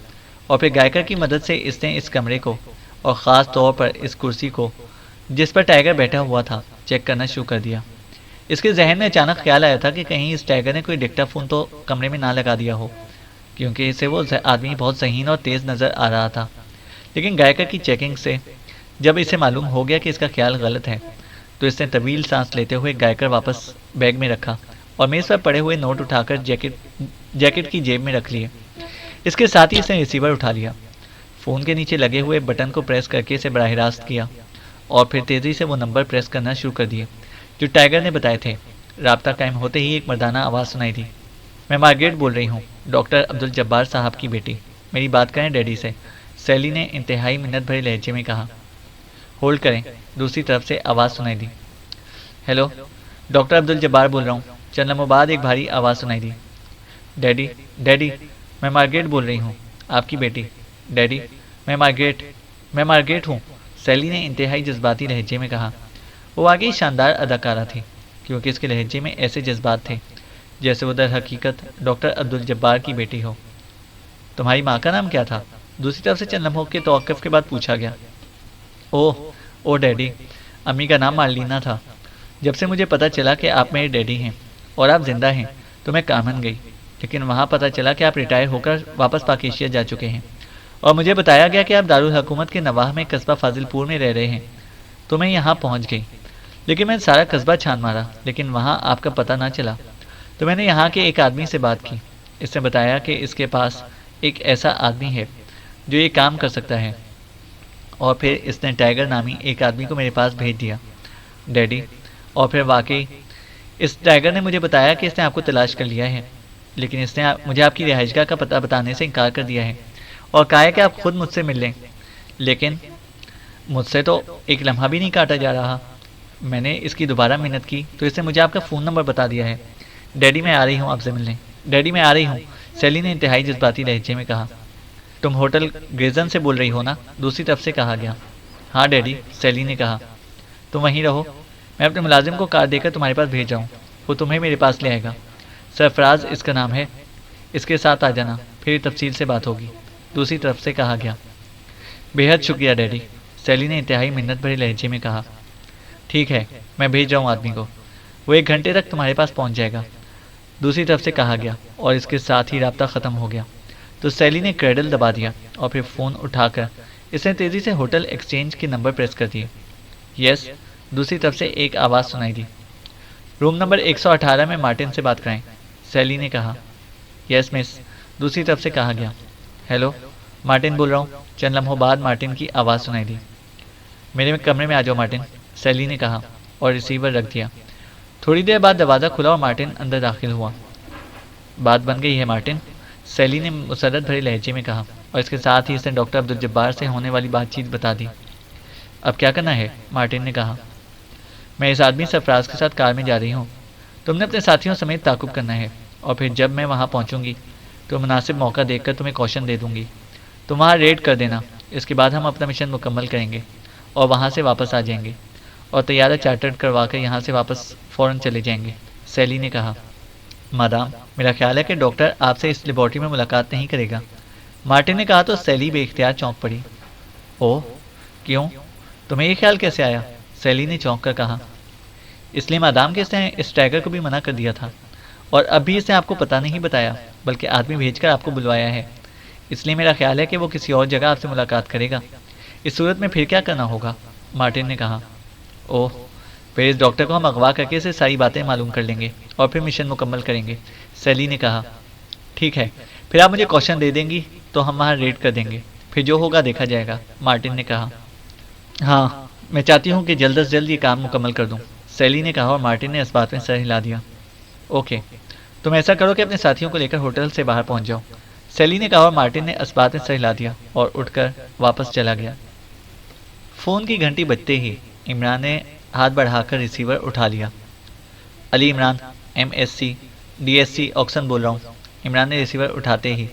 اور پھر گائیکر کی مدد سے اس نے اس کمرے کو اور خاص طور پر اس کرسی کو جس پر ٹائیگر بیٹھا ہوا تھا چیک کرنا شروع کر دیا۔ اس کے ذہن میں اچانک خیال آیا تھا کہ کہیں اس ٹائیگر نے کوئی ڈکٹا فون تو کمرے میں نہ لگا دیا ہو، کیونکہ اسے وہ آدمی بہت ذہین اور تیز نظر آ رہا تھا، لیکن گائیکر کی چیکنگ سے جب اسے معلوم ہو گیا کہ اس کا خیال غلط ہے تو اس نے طویل سانس لیتے ہوئے گائیکر واپس بیگ میں رکھا اور میز پر پڑے ہوئے نوٹ اٹھا کر جیکٹ کی جیب میں رکھ لیے، اس کے ساتھ ہی اس نے ریسیور اٹھا لیا، فون کے نیچے لگے ہوئے بٹن کو پریس کر کے اسے براہ راست کیا اور پھر تیزی سے وہ نمبر پریس کرنا شروع کر دیے جو ٹائیگر نے بتائے تھے۔ رابطہ قائم ہوتے ہی ایک مردانہ آواز سنائی دی۔ میں مارگریٹ بول رہی ہوں، ڈاکٹر عبدالجبار صاحب کی بیٹی، میری بات کریں ڈیڈی سے، سیلی نے انتہائی منت بھرے لہجے میں کہا۔ ہولڈ کریں، دوسری طرف سے آواز سنائی دی۔ ہیلو، ڈاکٹر عبدالجبار بول رہا ہوں، چند لمحوں بعد ایک بھاری آواز سنائی دی۔ ڈیڈی، ڈیڈی، میں مارگریٹ بول رہی ہوں، آپ کی بیٹی، ڈیڈی، میں مارگریٹ ہوں، سیلی نے انتہائی جذباتی لہجے میں کہا۔ وہ واقعی شاندار اداکارہ تھی، کیونکہ اس کے لہجے میں ایسے جذبات تھے جیسے وہ در حقیقت ڈاکٹر عبدالجبار کی بیٹی ہو۔ تمہاری ماں کا نام کیا تھا؟ دوسری طرف سے چند لمحوں کے توقف کے بعد پوچھا گیا۔ او ڈیڈی، امی کا نام مارلینا تھا۔ جب سے مجھے پتہ چلا کہ آپ میرے ڈیڈی ہیں اور آپ زندہ ہیں تو میں کامن گئی، لیکن وہاں پتہ چلا کہ آپ ریٹائر ہو کر واپس پاکیشیا جا چکے ہیں، اور مجھے بتایا گیا کہ آپ دارالحکومت کے نواح میں قصبہ فاضل پور میں رہ رہے ہیں۔ تو میں یہاں پہنچ گئی، لیکن میں نے سارا قصبہ چھان مارا، لیکن وہاں آپ کا پتہ نہ چلا۔ تو میں نے یہاں کے ایک آدمی سے بات کی، اس نے بتایا کہ اس کے پاس ایک ایسا آدمی ہے جو یہ کام کر سکتا ہے، اور پھر اس نے ٹائیگر نامی ایک آدمی کو میرے پاس بھیج دیا ڈیڈی۔ اور پھر واقعی اس ٹائیگر نے مجھے بتایا کہ اس نے آپ کو تلاش کر لیا ہے، لیکن اس نے مجھے آپ کی رہائش گاہ کا پتہ بتانے سے انکار کر دیا ہے اور کہا ہے کہ آپ خود مجھ سے مل لیں، لیکن مجھ سے تو ایک لمحہ بھی نہیں کاٹا جا رہا۔ میں نے اس کی دوبارہ محنت کی تو اس نے مجھے آپ کا فون نمبر بتا دیا ہے۔ ڈیڈی میں آ رہی ہوں آپ سے ملنے، ڈیڈی میں آ رہی ہوں، سیلی نے انتہائی جذباتی لہجے میں کہا۔ تم ہوٹل گریزن سے بول رہی ہو نا؟ دوسری طرف سے کہا گیا۔ ہاں ڈیڈی، سیلی نے کہا۔ تم وہیں رہو، میں اپنے ملازم کو کار دے کر تمہارے پاس بھیج جاؤں، وہ تمہیں میرے پاس لے آئے گا۔ سرفراز اس کا نام ہے، اس کے ساتھ آ جانا، پھر تفصیل سے بات ہوگی، دوسری طرف سے کہا گیا۔ بے حد شکریہ ڈیڈی، سیلی نے انتہائی منت بھرے لہجے میں کہا۔ ٹھیک ہے، میں بھیج رہا ہوں آدمی کو، وہ 1 گھنٹے تک تمہارے پاس پہنچ جائے گا، دوسری طرف سے کہا گیا، اور اس کے ساتھ ہی رابطہ ختم ہو گیا۔ تو سیلی نے کریڈل دبا دیا اور پھر فون اٹھا کر اس نے تیزی سے ہوٹل ایکسچینج کے نمبر پریس کر دیے۔ یس، دوسری طرف سے ایک آواز سنائی دی۔ روم نمبر 118 میں مارٹن سے بات کرائیں، سیلی نے کہا۔ یس مس، دوسری طرف سے کہا گیا۔ ہیلو، مارٹن بول رہا ہوں۔ چند لمحوں بعد مارٹن کی آواز سنائی دی۔ میرے کمرے میں آ جاؤ مارٹن، سیلی نے کہا اور ریسیور رکھ دیا۔ تھوڑی دیر بعد دروازہ کھلا اور مارٹن اندر داخل ہوا۔ بات بن گئی ہے مارٹن، سیلی نے مسرت بھرے لہجے میں کہا، اور اس کے ساتھ ہی اس نے ڈاکٹر عبدالجبار سے ہونے والی بات چیت بتا دی۔ اب کیا کرنا ہے؟ مارٹن نے کہا۔ میں اس آدمی سرفراز کے ساتھ کار میں جا رہی ہوں، تم نے اپنے ساتھیوں سمیت تعاقب کرنا ہے، اور پھر جب میں وہاں پہنچوں گی تو مناسب موقع دیکھ کر تمہیں کوشن دے دوں گی، تم وہاں ریڈ کر دینا۔ اس کے بعد ہم اپنا مشن مکمل کریں گے اور وہاں سے واپس آ جائیں گے، اور طیارہ چارٹرڈ کروا کر یہاں سے واپس فوراً چلے جائیں گے، سیلی نے کہا۔ مادام، میرا خیال ہے کہ ڈاکٹر آپ سے اس لیبارٹری میں ملاقات نہیں کرے گا، مارٹن نے کہا تو سیلی بے اختیار چونک پڑی۔ اوہ، کیوں؟ تمہیں یہ خیال کیسے آیا؟ سیلی نے چونک کر کہا۔ اس لیے مادام کہ اس نے اس ٹائیگر کو بھی منع کر دیا تھا، اور اب بھی اس نے آپ کو پتہ نہیں بتایا بلکہ آدمی بھیج کر آپ کو بلوایا ہے، اس لیے میرا خیال ہے کہ وہ کسی اور جگہ آپ سے ملاقات کرے گا۔ اس صورت میں پھر کیا کرنا ہوگا؟ مارٹن نے کہا۔ اوہ، پھر اس ڈاکٹر کو ہم اغوا کر کے اسے ساری باتیں معلوم کر لیں گے اور پھر مشن مکمل کریں گے، سیلی نے کہا۔ ٹھیک ہے، پھر آپ مجھے کوشن دے دیں گی تو ہم وہاں ریڈ کر دیں گے، پھر جو ہوگا دیکھا جائے گا، مارٹن نے کہا۔ ہاں، میں چاہتی ہوں کہ جلد از جلد یہ کام مکمل کر دوں، سیلی نے کہا، اور مارٹن نے اس بات میں سر ہلا دیا۔ اوکے، تم ایسا کرو کہ اپنے ساتھیوں کو لے کر ہوٹل سے باہر پہنچ جاؤ، سیلی نے کہا، اور مارٹن نے اس بات میں سر ہلا دیا اور اٹھ کر واپس چلا گیا۔ فون کی گھنٹی بجتے ہی عمران نے ہاتھ بڑھا کر ریسیور اٹھا لیا۔ علی عمران، MSc DSc آکسن بول رہا ہوں۔ عمران نے ریسیور اٹھاتے ہی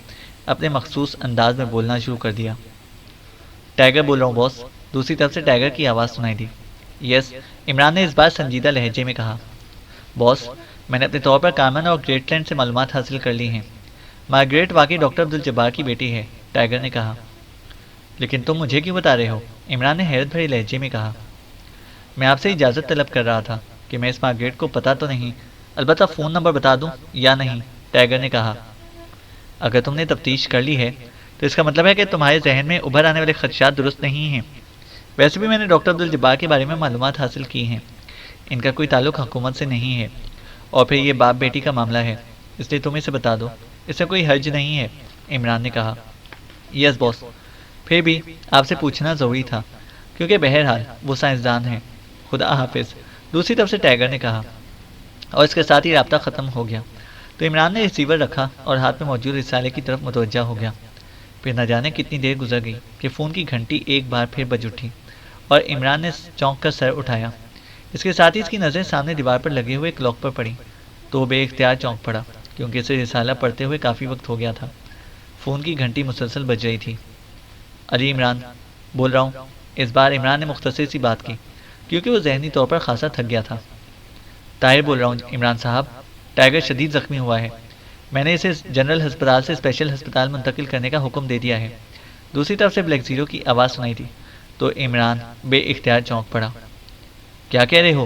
اپنے مخصوص انداز میں بولنا شروع کر دیا۔ ٹائیگر بول رہا ہوں باس، دوسری طرف سے ٹائیگر کی آواز سنائی دی۔ یس، عمران نے اس بار سنجیدہ لہجے میں کہا۔ باس، میں نے اپنے طور پر کارمن اور گریٹ لینڈ سے معلومات حاصل کر لی ہیں، مارگریٹ واقعی ڈاکٹر عبدالجبار کی بیٹی ہے، ٹائیگر نے کہا۔ لیکن تم مجھے کیوں بتا رہے ہو؟ عمران نے حیرت بھرے لہجے میں کہا۔ میں آپ سے اجازت طلب کر رہا تھا کہ میں اس مارگریٹ کو پتہ تو نہیں، البتہ فون نمبر بتا دوں یا نہیں، ٹائیگر نے کہا۔ اگر تم نے تفتیش کر لی ہے تو اس کا مطلب ہے کہ تمہارے ذہن میں ابھر آنے والے خدشات درست نہیں ہیں۔ ویسے بھی میں نے ڈاکٹر عبدالجبار کے بارے میں معلومات حاصل کی ہیں، ان کا کوئی تعلق حکومت سے نہیں ہے، اور پھر یہ باپ بیٹی کا معاملہ ہے، اس لیے تم اسے بتا دو، اس میں کوئی حرج نہیں ہے، عمران نے کہا۔ یس باس، پھر بھی آپ سے پوچھنا ضروری تھا، کیونکہ بہرحال وہ سائنسدان ہیں، خدا حافظ، دوسری طرف سے ٹائیگر نے کہا، اور اس کے ساتھ ہی رابطہ ختم ہو گیا۔ تو عمران نے ریسیور رکھا اور ہاتھ میں موجود رسالے کی طرف متوجہ ہو گیا۔ پھر نہ جانے کتنی دیر گزر گئی کہ فون کی گھنٹی ایک بار پھر بج اٹھی، اور عمران نے چونک کر سر اٹھایا۔ اس کے ساتھ ہی اس کی نظریں سامنے دیوار پر لگے ہوئے کلاک پر پڑی، تو وہ بے اختیار چونک پڑا، کیونکہ اسے رسالہ پڑھتے ہوئے کافی وقت ہو گیا تھا۔ فون کی گھنٹی مسلسل بج رہی تھی۔ علی عمران بول رہا ہوں، اس بار عمران نے مختصر سی بات کی، کیونکہ وہ ذہنی طور پر خاصا تھک گیا تھا۔ طاہر بول رہا ہوں عمران صاحب، ٹائیگر شدید زخمی ہوا ہے، میں نے اسے جنرل ہسپتال سے اسپیشل ہسپتال منتقل کرنے کا حکم دے دیا ہے۔ دوسری طرف سے بلیک زیرو کی آواز سنائی دی تو عمران بے اختیار چونک پڑا۔ کیا کہہ رہے ہو؟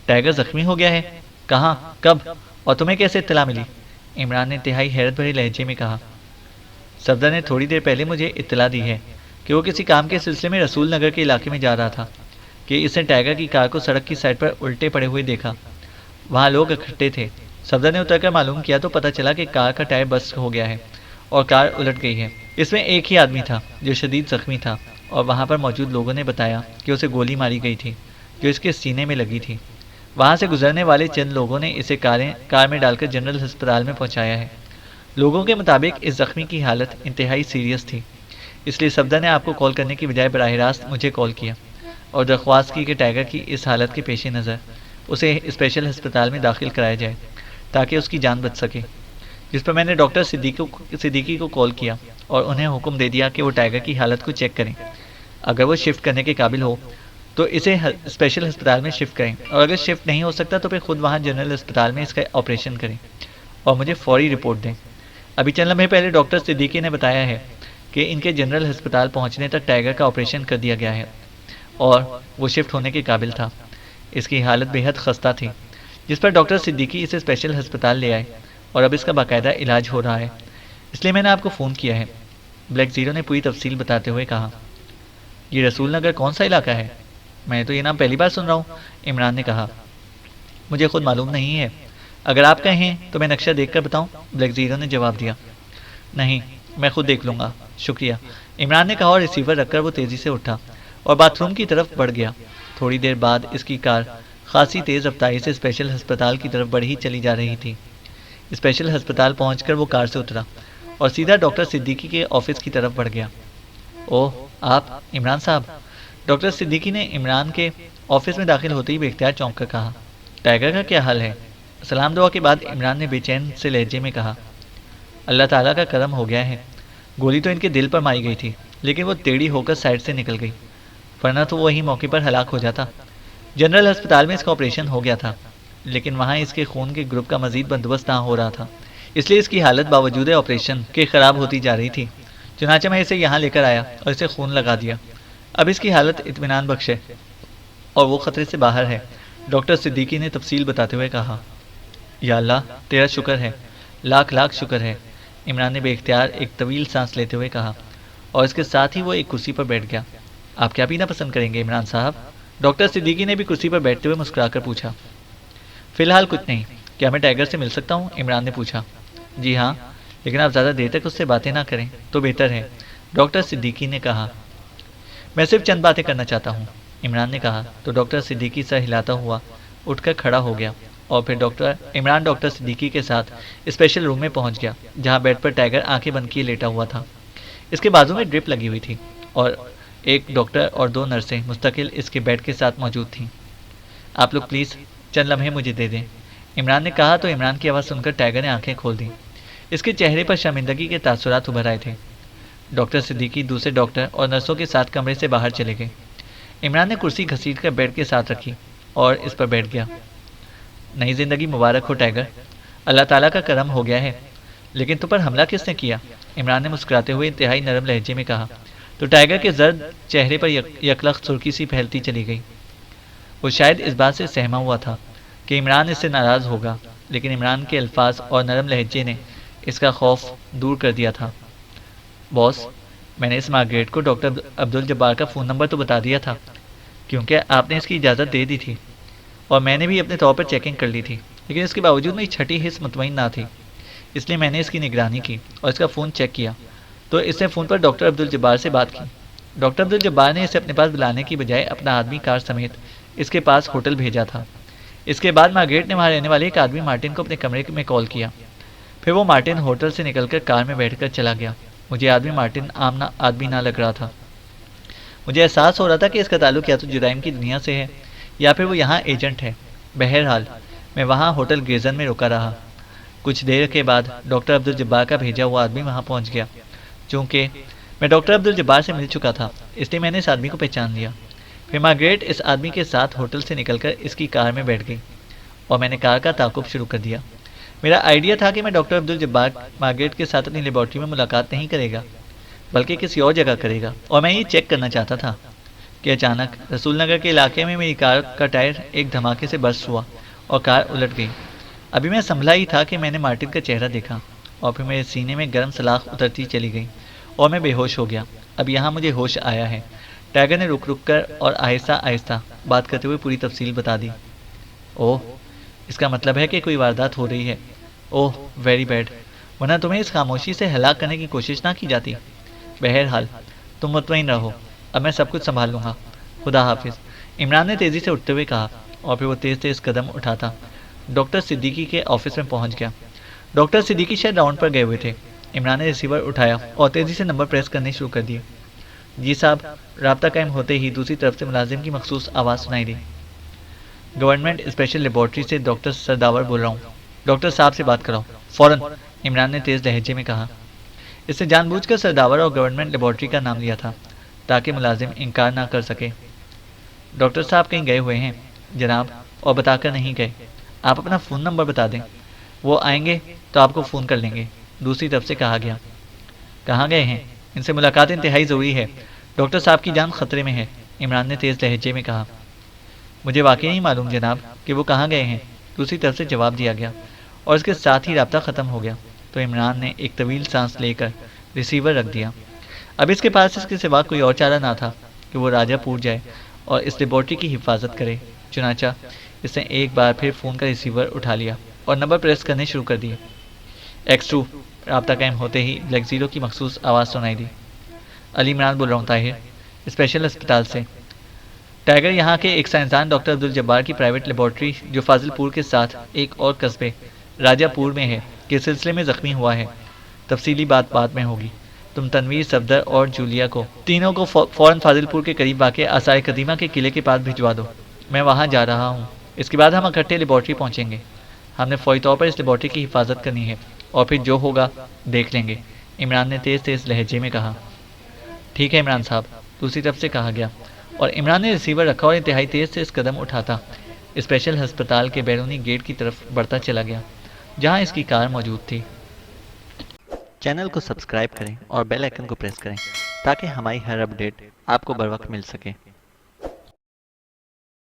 ٹائیگر زخمی ہو گیا ہے؟ کہاں؟ کب؟ اور تمہیں کیسے اطلاع ملی؟ عمران نے انتہائی حیرت بھری لہجے میں کہا۔ صفدر نے تھوڑی دیر پہلے مجھے اطلاع دی ہے کہ وہ کسی کام کے سلسلے میں رسول نگر کے علاقے میں جا رہا تھا کہ اس نے ٹائیگر کی کار کو سڑک کی سائڈ پر الٹے پڑے ہوئے دیکھا۔ وہاں لوگ اکٹھے تھے۔ صفدر نے اتر کر معلوم کیا تو پتہ چلا کہ کار کا ٹائر بسٹ ہو گیا ہے اور کار الٹ گئی ہے۔ اس میں ایک ہی آدمی تھا جو شدید زخمی تھا، اور وہاں پر موجود لوگوں نے بتایا کہ اسے گولی ماری گئی تھی جو اس کے سینے میں لگی تھی۔ وہاں سے گزرنے والے چند لوگوں نے اسے کار میں ڈال کر جنرل ہسپتال میں پہنچایا ہے۔ لوگوں کے مطابق اس زخمی کی حالت انتہائی سیریس تھی، اس لیے صفدر نے آپ کو کال کرنے کی بجائے براہ راست مجھے کال کیا اور درخواست کی کہ ٹائیگر کی اس حالت کے پیش نظر اسے اسپیشل ہسپتال میں داخل کرایا جائے تاکہ اس کی جان بچ سکے، جس پر میں نے ڈاکٹر صدیقی کو کال کیا اور انہیں حکم دے دیا کہ وہ ٹائیگر کی حالت کو چیک کریں۔ اگر وہ شفٹ کرنے کے قابل ہو تو اسے اسپیشل ہسپتال میں شفٹ کریں، اور اگر شفٹ نہیں ہو سکتا تو پھر خود وہاں جنرل ہسپتال میں اس کا آپریشن کریں اور مجھے فوری رپورٹ دیں۔ ابھی چند لمحے پہلے ڈاکٹر صدیقی نے بتایا ہے کہ ان کے جنرل ہسپتال پہنچنے تک ٹائیگر کا آپریشن کر دیا گیا ہے اور وہ شفٹ ہونے کے قابل تھا۔ اس کی حالت بے حد خستہ تھی، جس پر ڈاکٹر صدیقی اسے اسپیشل ہسپتال لے آئے اور اب اس کا باقاعدہ علاج ہو رہا ہے، اس لیے میں نے آپ کو فون کیا ہے۔ بلیک زیرو نے پوری تفصیل بتاتے ہوئے کہا۔ یہ رسول نگر کون سا علاقہ ہے؟ میں تو یہ نام پہلی بار سن رہا ہوں، عمران نے کہا۔ مجھے خود معلوم نہیں ہے، اگر آپ کہیں تو میں نقشہ دیکھ کر بتاؤں، بلیک زیرو نے جواب دیا۔ نہیں، میں خود دیکھ لوں گا، شکریہ، عمران نے کہا اور ریسیور رکھ کر وہ تیزی سے اٹھا اور باتھ روم کی طرف بڑھ گیا۔ تھوڑی دیر بعد اس کی کار خاصی تیز رفتاری سے اسپیشل ہسپتال کی طرف بڑھ ہی چلی جا رہی تھی۔ اسپیشل ہسپتال پہنچ کر وہ کار سے اترا اور سیدھا ڈاکٹر صدیقی کے آفس کی طرف بڑھ گیا۔ اوہ، آپ عمران صاحب، ڈاکٹر صدیقی نے عمران کے آفس میں داخل ہوتے ہی بے اختیار چونک کر کہا۔ ٹائیگر کا کیا حال ہے؟ سلام دعا کے بعد عمران نے بے چین سے لہجے میں کہا۔ اللہ تعالیٰ کا کرم ہو گیا ہے، گولی تو ان کے دل پر ماری گئی تھی لیکن وہ ٹیڑھی ہو کر سائڈ سے نکل گئی، ورنہ تو وہی موقع پر ہلاک ہو جاتا۔ جنرل ہسپتال میں اس کا آپریشن ہو گیا تھا لیکن وہاں اس کے خون کے گروپ کا مزید بندوبست نہ ہو رہا تھا، اس لیے اس کی حالت باوجود آپریشن کے خراب ہوتی جا رہی تھی۔ چنانچہ میں اسے یہاں لے کر آیا اور اسے خون لگا دیا۔ اب اس کی حالت اطمینان بخش ہے اور وہ خطرے سے باہر ہے، ڈاکٹر صدیقی نے تفصیل بتاتے ہوئے کہا۔ یا اللہ، تیرا شکر ہے، لاکھ لاکھ شکر ہے، عمران نے بے اختیار ایک طویل سانس لیتے ہوئے کہا اور اس کے ساتھ ہی وہ ایک کرسی پر بیٹھ گیا۔ آپ کیا پینا پسند کریں گے عمران صاحب؟ ڈاکٹر صدیقی نے بھی کرسی پر بیٹھتے ہوئے مسکرا کر پوچھا۔ فی الحال کچھ نہیں، کیا میں ٹائیگر سے مل سکتا ہوں؟ عمران نے پوچھا۔ جی ہاں، لیکن آپ زیادہ دیر تک اس سے باتیں نہ کریں تو بہتر ہے، ڈاکٹر صدیقی نے کہا۔ میں صرف چند باتیں کرنا چاہتا ہوں، عمران نے کہا تو ڈاکٹر صدیقی سر ہلاتا ہوا اٹھ کر کھڑا ہو گیا اور پھر عمران ڈاکٹر صدیقی کے ساتھ اسپیشل روم میں پہنچ گیا جہاں بیڈ پر ٹائیگر آنکھیں بند کیے لیٹا ہوا تھا۔ اس کے بازو میں ڈرپ لگی ہوئی تھی اور ایک ڈاکٹر اور 2 نرسیں مستقل اس کے بیڈ کے ساتھ موجود تھیں۔ آپ لوگ پلیز چند لمحے مجھے دے دیں، عمران نے کہا تو عمران کی آواز سن کر ٹائیگر نے آنکھیں کھول دیں۔ اس کے چہرے پر شرمندگی کے تاثرات ابھر آئے تھے۔ ڈاکٹر صدیقی دوسرے ڈاکٹر اور نرسوں کے ساتھ کمرے سے باہر چلے گئے۔ عمران نے کرسی گھسیٹ کر بیڈ کے ساتھ رکھی اور اس پر بیٹھ گیا۔ نئی زندگی مبارک ہو ٹائیگر، اللہ تعالیٰ کا کرم ہو گیا ہے، لیکن تم پر حملہ کس نے کیا؟ عمران نے مسکراتے ہوئے انتہائی نرم لہجے میں کہا تو ٹائیگر کے زرد چہرے پر یکلخت سرخی سی پھیلتی چلی گئی۔ وہ شاید اس بات سے سہما ہوا تھا کہ عمران اس سے ناراض ہوگا، لیکن عمران کے الفاظ اور نرم لہجے نے اس کا خوف دور کر دیا تھا۔ باس، میں نے اس مارگریٹ کو ڈاکٹر عبدالجبار کا فون نمبر تو بتا دیا تھا کیونکہ آپ نے اس کی اجازت دے دی تھی، اور میں نے بھی اپنے طور پر چیکنگ کر لی تھی، لیکن اس کے باوجود میری چھٹی حص مطمئن نہ تھی، اس لیے میں نے اس کی نگرانی کی اور اس کا فون چیک کیا تو اس نے فون پر ڈاکٹر عبدالجبار سے بات کی۔ ڈاکٹر عبدالجبار نے اسے اپنے پاس بلانے کی بجائے اپنا آدمی کار سمیت اس کے پاس ہوٹل بھیجا تھا۔ اس کے بعد مارگریٹ نے وہاں رہنے والے ایک آدمی مارٹن کو اپنے کمرے میں کال کیا، پھر وہ مارٹن ہوٹل سے نکل کر کار میں بیٹھ کر چلا گیا۔ مجھے آدمی مارٹن عام آدمی نہ لگ رہا تھا، مجھے احساس ہو رہا تھا کہ اس کا تعلق یا تو جرائم کی دنیا سے ہے یا پھر وہ یہاں ایجنٹ ہے۔ بہرحال میں وہاں ہوٹل گریزن میں رکا رہا۔ کچھ دیر کے بعد ڈاکٹر عبدالجبار کا بھیجا ہوا آدمی وہاں پہنچ گیا۔ چونکہ میں ڈاکٹر عبدالجبار سے مل چکا تھا اس لیے میں نے اس آدمی کو پہچان لیا۔ پھر مارگریٹ اس آدمی کے ساتھ ہوٹل سے نکل کر اس کی کار میں بیٹھ گئی اور میں نے کار کا تعاقب شروع کر دیا۔ میرا آئیڈیا تھا کہ میں ڈاکٹر عبدالجبار مارگریٹ کے ساتھ اپنی لیبارٹری میں ملاقات نہیں کرے گا بلکہ کسی اور جگہ کرے گا، اور میں یہ چیک کرنا چاہتا تھا کہ اچانک رسول نگر کے علاقے میں میری کار کا ٹائر ایک دھماکے سے برسٹ ہوا اور کار الٹ گئی۔ ابھی میں سنبھلا ہی تھا کہ میں نے مارٹن کا چہرہ دیکھا اور پھر میرے سینے میں گرم سلاخ اترتی چلی گئی اور میں بے ہوش ہو گیا۔ اب یہاں مجھے ہوش آیا ہے۔ ٹائیگر نے رک رک کر اور آہستہ آہستہ بات کرتے ہوئے پوری تفصیل بتا دی۔ اوہ، اس کا مطلب ہے کہ کوئی واردات ہو رہی ہے۔ اوہ ویری بیڈ، ورنہ تمہیں اس خاموشی سے ہلاک کرنے کی کوشش نہ کی جاتی۔ بہرحال تم مطمئن رہو، اب میں سب کچھ سنبھال لوں گا، خدا حافظ، عمران نے تیزی سے اٹھتے ہوئے کہا، اور پھر وہ تیز تیز قدم اٹھاتا ڈاکٹر صدیقی کے آفس میں پہنچ گیا۔ ڈاکٹر صدیقی شاید راؤنڈ پر گئے ہوئے تھے۔ عمران نے ریسیور اٹھایا اور تیزی سے نمبر پریس کرنے شروع کر دیے۔ جی صاحب، رابطہ قائم ہوتے ہی دوسری طرف سے ملازم کی مخصوص آواز سنائی دی۔ گورنمنٹ اسپیشل لیبارٹری سے ڈاکٹر سرداور بول رہا ہوں، ڈاکٹر صاحب سے بات کراؤ فوراً، عمران نے تیز لہجے میں کہا۔ اس نے جان بوجھ کر سرداور اور گورنمنٹ لیبارٹری کا نام لیا تھا تاکہ ملازم انکار نہ کر سکے۔ ڈاکٹر صاحب کہیں گئے ہوئے ہیں جناب، اور بتا کر نہیں گئے۔ آپ اپنا فون نمبر بتا دیں، وہ آئیں گے تو آپ کو فون کر لیں گے، دوسری طرف سے کہا گیا۔ کہاں گئے ہیں؟ ان سے ملاقات انتہائی ضروری ہے، ڈاکٹر صاحب کی جان خطرے میں ہے، عمران نے تیز لہجے میں کہا۔ مجھے واقعی نہیں معلوم جناب کہ وہ کہاں گئے ہیں، دوسری طرف سے جواب دیا گیا، اور اس کے ساتھ ہی رابطہ ختم ہو گیا۔ تو عمران نے ایک طویل سانس لے کر ریسیور رکھ دیا۔ اب اس کے پاس اس کے سوا کوئی اور چارہ نہ تھا کہ وہ راجہ پور جائے اور اس لیبارٹری کی حفاظت کرے۔ چنانچہ اس نے ایک بار پھر فون کا ریسیور اٹھا لیا اور نمبر پریس کرنے شروع کر دیے۔ X2، رابطہ قائم ہوتے ہی بلیک زیرو کی مخصوص آواز سنائی دی۔ علی عمران بول رہا ہوں طاہر، اسپیشل ہسپتال سے۔ ٹائیگر یہاں کے ایک سائنسدان ڈاکٹر عبدالجبار کی پرائیویٹ لیبارٹری جو فاضل پور کے ساتھ ایک اور قصبے راجہ پور میں ہے کے سلسلے میں زخمی ہوا ہے۔ تفصیلی بات بعد میں ہوگی۔ تم تنویر، صفدر اور جولیا کو تینوں کو فوراً فاضل پور کے قریب واقع آثار قدیمہ کے قلعے کے پاس بھجوا دو۔ میں وہاں جا رہا ہوں۔ اس کے بعد ہم اکٹھے لیبارٹری پہنچیں گے۔ ہم نے فوری طور پر اس لیبارٹری کی حفاظت کرنی ہے، اور پھر جو ہوگا دیکھ لیں گے، عمران نے تیز تیز لہجے میں کہا۔ ٹھیک ہے عمران صاحب، دوسری طرف سے کہا گیا، اور عمران نے ریسیور رکھا اور انتہائی تیز سے اس قدم اٹھاتا اسپیشل ہسپتال کے بیرونی گیٹ کی طرف بڑھتا چلا گیا جہاں اس کی کار موجود تھی۔ چینل کو سبسکرائب کریں اور بیل آئیکن کو پریس کریں تاکہ ہماری ہر اپڈیٹ آپ کو بر وقت مل سکے۔